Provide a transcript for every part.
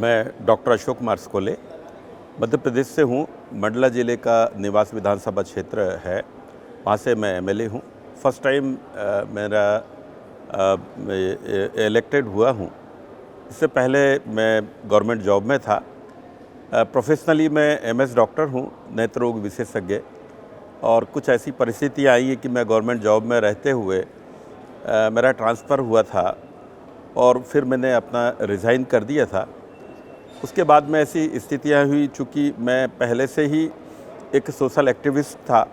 मैं डॉक्टर अशोक मार्सकोले मध्य प्रदेश से हूँ। मंडला ज़िले का निवास विधानसभा क्षेत्र है, वहाँ से मैं एमएलए हूँ। फर्स्ट टाइम मेरा इलेक्टेड हुआ हूँ। इससे पहले मैं गवर्नमेंट जॉब में था। प्रोफेशनली मैं एमएस डॉक्टर हूँ, नेत्र रोग विशेषज्ञ। और कुछ ऐसी परिस्थितियाँ आई है कि मैं गवर्नमेंट जॉब में रहते हुए मेरा ट्रांसफ़र हुआ था और फिर मैंने अपना रिज़ाइन कर दिया था। उसके बाद में ऐसी स्थितियाँ हुई, चूँकि मैं पहले से ही एक सोशल एक्टिविस्ट था,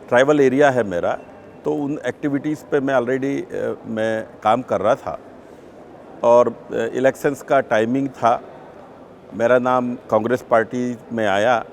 ट्राइबल एरिया है मेरा, तो उन एक्टिविटीज़ पे मैं ऑलरेडी मैं काम कर रहा था। और इलेक्शंस का टाइमिंग था, मेरा नाम कांग्रेस पार्टी में आया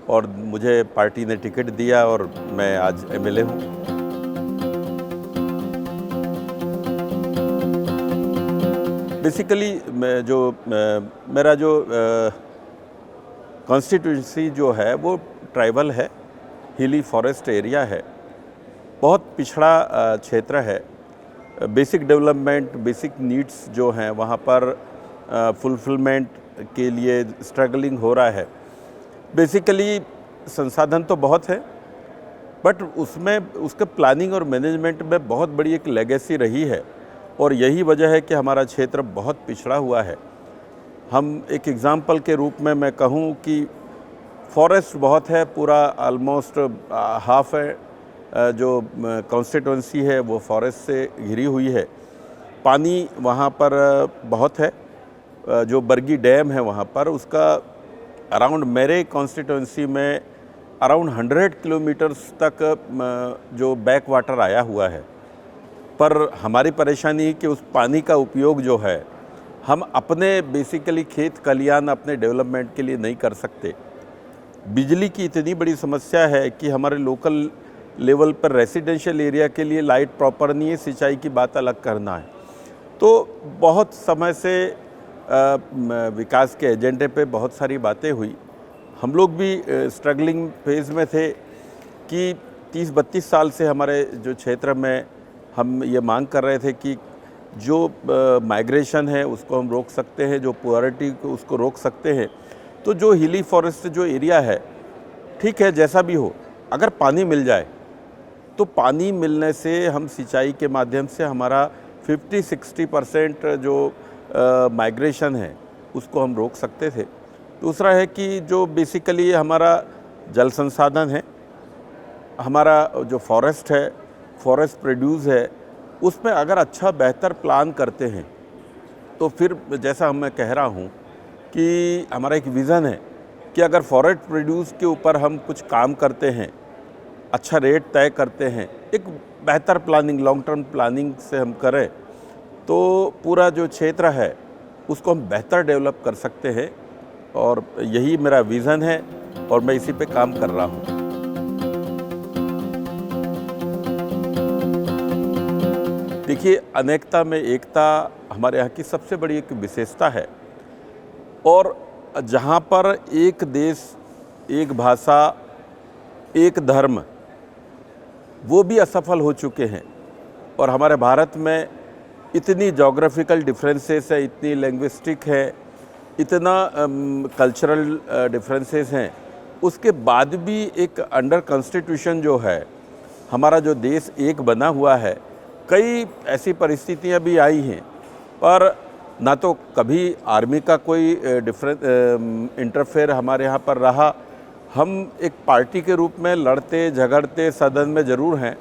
और मुझे पार्टी ने टिकट दिया और मैं आज एमएलए हूँ। बेसिकली मेरा जो कॉन्स्टिट्यूंसी जो है वो ट्राइबल है, हिली फॉरेस्ट एरिया है, बहुत पिछड़ा क्षेत्र है। बेसिक डेवलपमेंट, बेसिक नीड्स जो हैं वहाँ पर फुलफिलमेंट के लिए स्ट्रगलिंग हो रहा है। बेसिकली संसाधन तो बहुत है, बट उसमें उसके प्लानिंग और मैनेजमेंट में बहुत बड़ी एक लेगेसी रही है और यही वजह है कि हमारा क्षेत्र बहुत पिछड़ा हुआ है। हम एक एग्ज़ाम्पल के रूप में मैं कहूँ कि फॉरेस्ट बहुत है, पूरा ऑलमोस्ट हाफ है जो कॉन्स्टिट्यूंसी है वो फॉरेस्ट से घिरी हुई है। पानी वहाँ पर बहुत है, जो बरगी डैम है वहाँ पर, उसका अराउंड मेरे कॉन्स्टिट्यूंसी में अराउंड 100 किलोमीटर्स तक जो बैक वाटर आया हुआ है। पर हमारी परेशानी है कि उस पानी का उपयोग जो है हम अपने बेसिकली खेत खलिहान अपने डेवलपमेंट के लिए नहीं कर सकते। बिजली की इतनी बड़ी समस्या है कि हमारे लोकल लेवल पर रेसिडेंशियल एरिया के लिए लाइट प्रॉपर नहीं है, सिंचाई की बात अलग करना है। तो बहुत समय से विकास के एजेंडे पे बहुत सारी बातें हुई। हम लोग भी स्ट्रगलिंग फेज़ में थे कि 30-32 साल से हमारे जो क्षेत्र में हम ये मांग कर रहे थे कि जो माइग्रेशन है उसको हम रोक सकते हैं, जो पुअरिटी को उसको रोक सकते हैं। तो जो हिली फॉरेस्ट जो एरिया है, ठीक है, जैसा भी हो, अगर पानी मिल जाए तो पानी मिलने से हम सिंचाई के माध्यम से हमारा 50-60% जो माइग्रेशन है उसको हम रोक सकते थे। दूसरा है कि जो बेसिकली हमारा जल संसाधन है, हमारा जो फॉरेस्ट है, फॉरेस्ट प्रोड्यूस है, उसमें अगर अच्छा बेहतर प्लान करते हैं तो फिर जैसा मैं कह रहा हूँ कि हमारा एक विज़न है कि अगर फॉरेस्ट प्रोड्यूस के ऊपर हम कुछ काम करते हैं, अच्छा रेट तय करते हैं, एक बेहतर प्लानिंग, लॉन्ग टर्म प्लानिंग से हम करें तो पूरा जो क्षेत्र है उसको हम बेहतर डेवलप कर सकते हैं। और यही मेरा विज़न है और मैं इसी पे काम कर रहा हूँ। देखिए, अनेकता में एकता हमारे यहाँ की सबसे बड़ी एक विशेषता है। और जहाँ पर एक देश, एक भाषा, एक धर्म, वो भी असफल हो चुके हैं और हमारे भारत में इतनी जोग्राफिकल डिफरेंसेस है, इतनी लिंग्विस्टिक है, इतना कल्चरल डिफरेंसेस हैं, उसके बाद भी एक अंडर कॉन्स्टिट्यूशन जो है हमारा जो देश एक बना हुआ है। कई ऐसी परिस्थितियां भी आई हैं, पर ना तो कभी आर्मी का कोई इंटरफेयर हमारे यहाँ पर रहा। हम एक पार्टी के रूप में लड़ते झगड़ते सदन में ज़रूर हैं,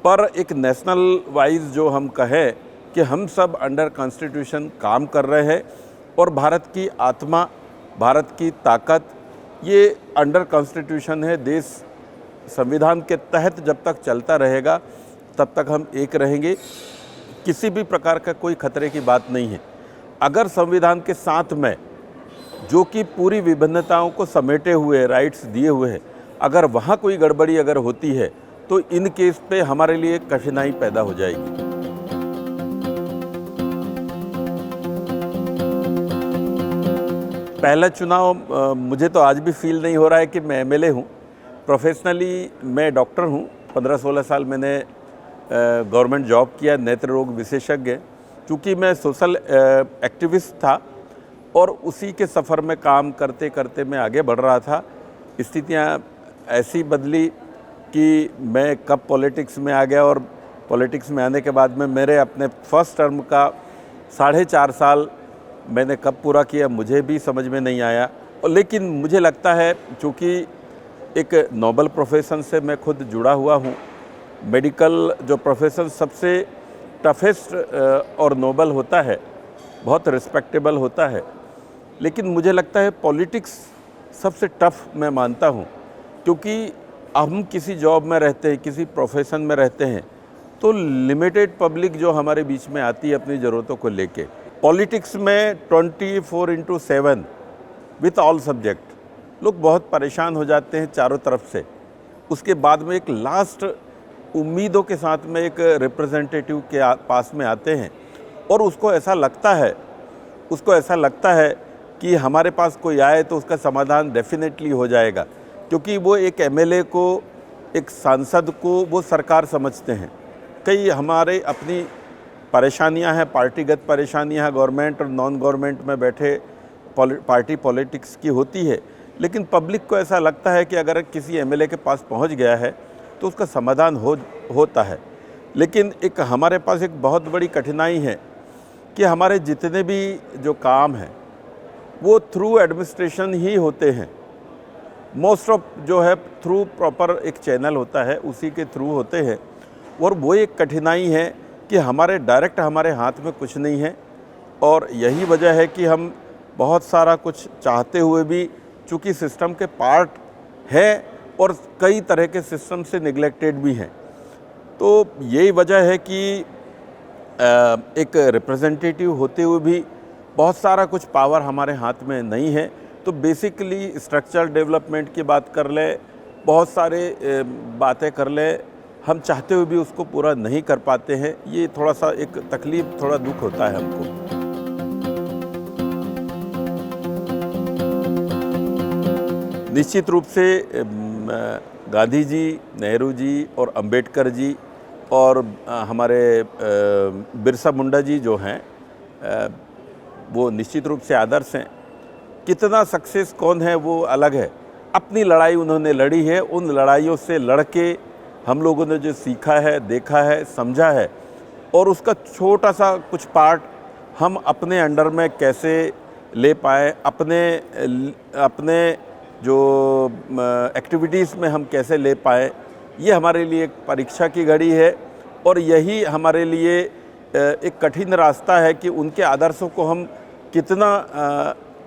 पर एक नेशनल वाइज जो हम कहें कि हम सब अंडर कॉन्स्टिट्यूशन काम कर रहे हैं और भारत की आत्मा, भारत की ताकत ये अंडर कॉन्स्टिट्यूशन है। देश संविधान के तहत जब तक चलता रहेगा तब तक हम एक रहेंगे, किसी भी प्रकार का कोई खतरे की बात नहीं है। अगर संविधान के साथ में जो कि पूरी विभिन्नताओं को समेटे हुए राइट्स दिए हुए हैं, अगर वहाँ कोई गड़बड़ी अगर होती है तो इन केस पे हमारे लिए कठिनाई पैदा हो जाएगी। पहला चुनाव मुझे तो आज भी फील नहीं हो रहा है कि मैं एमएलए हूँ। प्रोफेशनली मैं डॉक्टर हूँ, 15-16 साल मैंने गवर्नमेंट जॉब किया, नेत्र रोग विशेषज्ञ। चूँकि मैं सोशल एक्टिविस्ट था और उसी के सफ़र में काम करते करते मैं आगे बढ़ रहा था। स्थितियाँ ऐसी बदली कि मैं कब पॉलिटिक्स में आ गया, और पॉलिटिक्स में आने के बाद में मेरे अपने फर्स्ट टर्म का 4.5 साल मैंने कब पूरा किया मुझे भी समझ में नहीं आया। लेकिन मुझे लगता है चूँकि एक नोबल प्रोफेशन से मैं खुद जुड़ा हुआ हूँ, मेडिकल जो प्रोफेशन सबसे टफेस्ट और नोबल होता है, बहुत रिस्पेक्टेबल होता है, लेकिन मुझे लगता है पॉलिटिक्स सबसे टफ मैं मानता हूँ, क्योंकि हम किसी जॉब में रहते हैं, किसी प्रोफेशन में रहते हैं, तो लिमिटेड पब्लिक जो हमारे बीच में आती है अपनी ज़रूरतों को लेके। पॉलिटिक्स में 24/7 विथ ऑल सब्जेक्ट लोग बहुत परेशान हो जाते हैं चारों तरफ से। उसके बाद में एक लास्ट उम्मीदों के साथ में एक रिप्रेजेंटेटिव के पास में आते हैं, और उसको ऐसा लगता है कि हमारे पास कोई आए तो उसका समाधान डेफिनेटली हो जाएगा, क्योंकि वो एक एमएलए को, एक सांसद को वो सरकार समझते हैं। कई हमारे अपनी परेशानियां हैं, पार्टीगत परेशानियां हैं, गवर्नमेंट और नॉन गवर्नमेंट में बैठे पार्टी पॉलिटिक्स की होती है, लेकिन पब्लिक को ऐसा लगता है कि अगर किसी एमएलए के पास पहुंच गया है तो उसका समाधान होता है। लेकिन एक हमारे पास एक बहुत बड़ी कठिनाई है कि हमारे जितने भी जो काम हैं वो थ्रू एडमिनिस्ट्रेशन ही होते हैं। मोस्ट ऑफ जो है थ्रू प्रॉपर एक चैनल होता है, उसी के थ्रू होते हैं, और वो एक कठिनाई है कि हमारे डायरेक्ट हमारे हाथ में कुछ नहीं है। और यही वजह है कि हम बहुत सारा कुछ चाहते हुए भी, चूँकि सिस्टम के पार्ट है और कई तरह के सिस्टम से निगलेक्टेड भी हैं, तो यही वजह है कि एक रिप्रेजेंटेटिव होते हुए भी बहुत सारा कुछ पावर हमारे हाथ में नहीं है। तो बेसिकली स्ट्रक्चरल डेवलपमेंट की बात कर ले, बहुत सारे बातें कर ले, हम चाहते हुए भी उसको पूरा नहीं कर पाते हैं। ये थोड़ा सा एक तकलीफ, थोड़ा दुख होता है हमको। निश्चित रूप से गांधी जी, नेहरू जी और अंबेडकर जी और हमारे बिरसा मुंडा जी जो हैं, वो निश्चित रूप से आदर्श हैं। कितना सक्सेस कौन है वो अलग है, अपनी लड़ाई उन्होंने लड़ी है। उन लड़ाइयों से लड़ के हम लोगों ने जो सीखा है, देखा है, समझा है, और उसका छोटा सा कुछ पार्ट हम अपने अंडर में कैसे ले पाए, अपने जो एक्टिविटीज़ में हम कैसे ले पाए, ये हमारे लिए एक परीक्षा की घड़ी है। और यही हमारे लिए एक कठिन रास्ता है कि उनके आदर्शों को हम कितना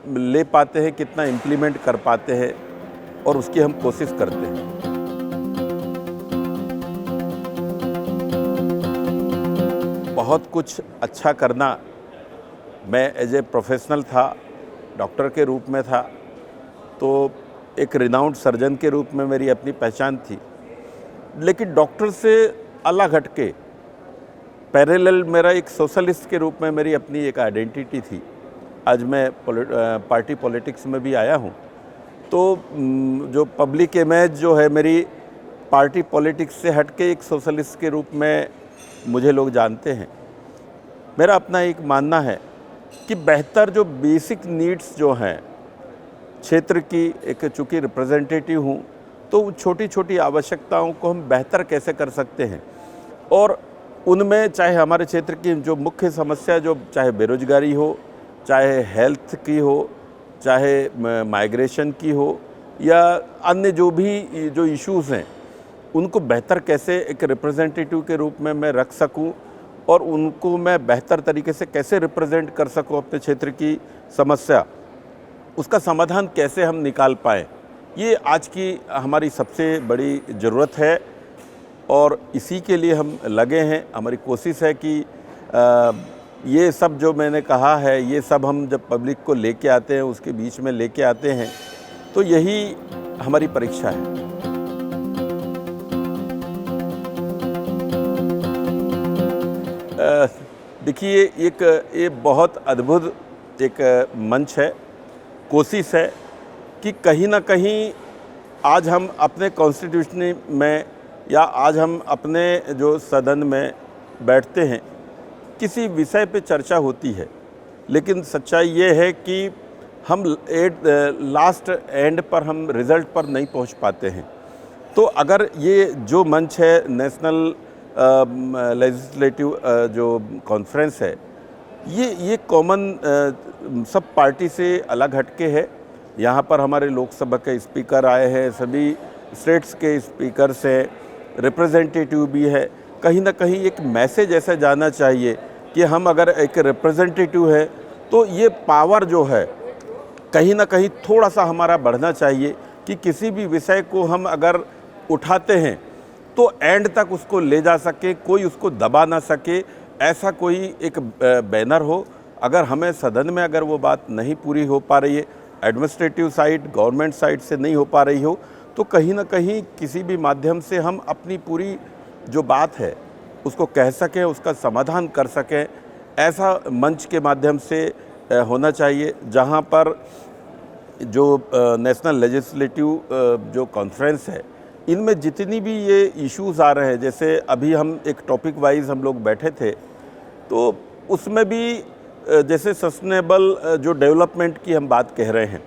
ले पाते हैं, कितना इम्प्लीमेंट कर पाते हैं, और उसकी हम कोशिश करते हैं। बहुत कुछ अच्छा करना, मैं एज ए प्रोफेशनल था, डॉक्टर के रूप में था, तो एक रिनाउंड सर्जन के रूप में मेरी अपनी पहचान थी। लेकिन डॉक्टर से अलग हटके पैरेलल मेरा एक सोशलिस्ट के रूप में मेरी अपनी एक आइडेंटिटी थी। आज मैं पार्टी पॉलिटिक्स में भी आया हूँ, तो जो पब्लिक इमेज जो है मेरी पार्टी पॉलिटिक्स से हटके एक सोशलिस्ट के रूप में मुझे लोग जानते हैं। मेरा अपना एक मानना है कि बेहतर जो बेसिक नीड्स जो हैं क्षेत्र की, एक चूँकि रिप्रेजेंटेटिव हूँ, तो छोटी छोटी आवश्यकताओं को हम बेहतर कैसे कर सकते हैं, और उनमें चाहे हमारे क्षेत्र की जो मुख्य समस्या, जो चाहे बेरोजगारी हो, चाहे हेल्थ की हो, चाहे माइग्रेशन की हो, या अन्य जो भी जो इश्यूज़ हैं, उनको बेहतर कैसे एक रिप्रेजेंटेटिव के रूप में मैं रख सकूं, और उनको मैं बेहतर तरीके से कैसे रिप्रेजेंट कर सकूं अपने क्षेत्र की समस्या, उसका समाधान कैसे हम निकाल पाएँ, ये आज की हमारी सबसे बड़ी ज़रूरत है। और इसी के लिए हम लगे हैं। हमारी कोशिश है कि ये सब जो मैंने कहा है, ये सब हम जब पब्लिक को लेके आते हैं, उसके बीच में लेके आते हैं, तो यही हमारी परीक्षा है। देखिए, ये बहुत अद्भुत एक मंच है, कोशिश है कि कहीं ना कहीं आज हम अपने कॉन्स्टिट्यूशन में, या आज हम अपने जो सदन में बैठते हैं, किसी विषय पे चर्चा होती है, लेकिन सच्चाई ये है कि हम लास्ट एंड पर हम रिज़ल्ट पर नहीं पहुंच पाते हैं। तो अगर ये जो मंच है नेशनल लेजिस्लेटिव जो कॉन्फ्रेंस है, ये कॉमन सब पार्टी से अलग हटके है। यहाँ पर हमारे लोकसभा के स्पीकर आए हैं, सभी स्टेट्स के स्पीकर्स हैं, रिप्रेजेंटेटिव भी है। कहीं ना कहीं एक मैसेज ऐसा जाना चाहिए कि हम अगर एक रिप्रेजेंटेटिव है तो ये पावर जो है कहीं ना कहीं थोड़ा सा हमारा बढ़ना चाहिए कि किसी भी विषय को हम अगर उठाते हैं तो एंड तक उसको ले जा सके, कोई उसको दबा ना सके, ऐसा कोई एक बैनर हो। अगर हमें सदन में अगर वो बात नहीं पूरी हो पा रही है, एडमिनिस्ट्रेटिव साइड गवर्नमेंट साइड से नहीं हो पा रही हो, तो कहीं ना कहीं किसी भी माध्यम से हम अपनी पूरी जो बात है उसको कह सकें, उसका समाधान कर सकें। ऐसा मंच के माध्यम से होना चाहिए, जहां पर जो नेशनल लेजिस्लेटिव जो कॉन्फ्रेंस है, इनमें जितनी भी ये इश्यूज़ आ रहे हैं, जैसे अभी हम एक टॉपिक वाइज हम लोग बैठे थे, तो उसमें भी जैसे सस्टेनेबल जो डेवलपमेंट की हम बात कह रहे हैं,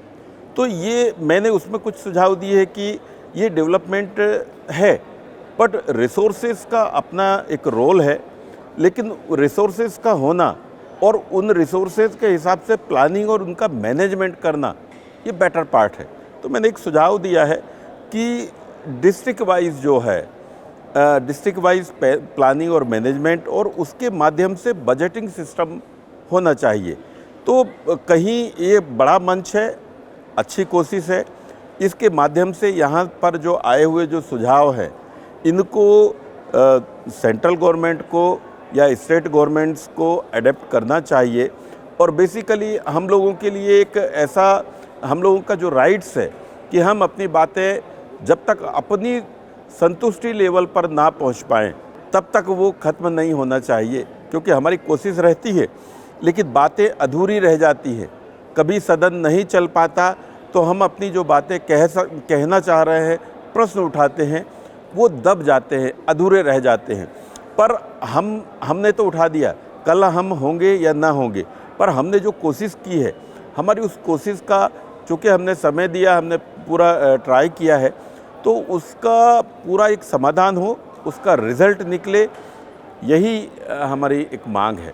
तो ये मैंने उसमें कुछ सुझाव दिए हैं कि ये डेवलपमेंट है, बट रिसोर्सेज का अपना एक रोल है, लेकिन रिसोर्सेज का होना और उन रिसोर्सेज के हिसाब से प्लानिंग और उनका मैनेजमेंट करना, ये बेटर पार्ट है। तो मैंने एक सुझाव दिया है कि डिस्ट्रिक्ट वाइज जो है, डिस्ट्रिक्ट वाइज प्लानिंग और मैनेजमेंट और उसके माध्यम से बजटिंग सिस्टम होना चाहिए। तो कहीं ये बड़ा मंच है, अच्छी कोशिश है, इसके माध्यम से यहाँ पर जो आए हुए जो सुझाव हैं, इनको सेंट्रल गवर्नमेंट को या स्टेट गवर्नमेंट्स को अडेप्ट करना चाहिए। और बेसिकली हम लोगों के लिए एक ऐसा, हम लोगों का जो राइट्स है कि हम अपनी बातें जब तक अपनी संतुष्टि लेवल पर ना पहुंच पाएं, तब तक वो ख़त्म नहीं होना चाहिए, क्योंकि हमारी कोशिश रहती है लेकिन बातें अधूरी रह जाती है। कभी सदन नहीं चल पाता तो हम अपनी जो बातें कहना चाह रहे हैं, प्रश्न उठाते हैं, वो दब जाते हैं, अधूरे रह जाते हैं। पर हमने तो उठा दिया, कल हम होंगे या ना होंगे, पर हमने जो कोशिश की है, हमारी उस कोशिश का चूँकि हमने समय दिया, हमने पूरा ट्राई किया है, तो उसका पूरा एक समाधान हो, उसका रिज़ल्ट निकले, यही हमारी एक मांग है।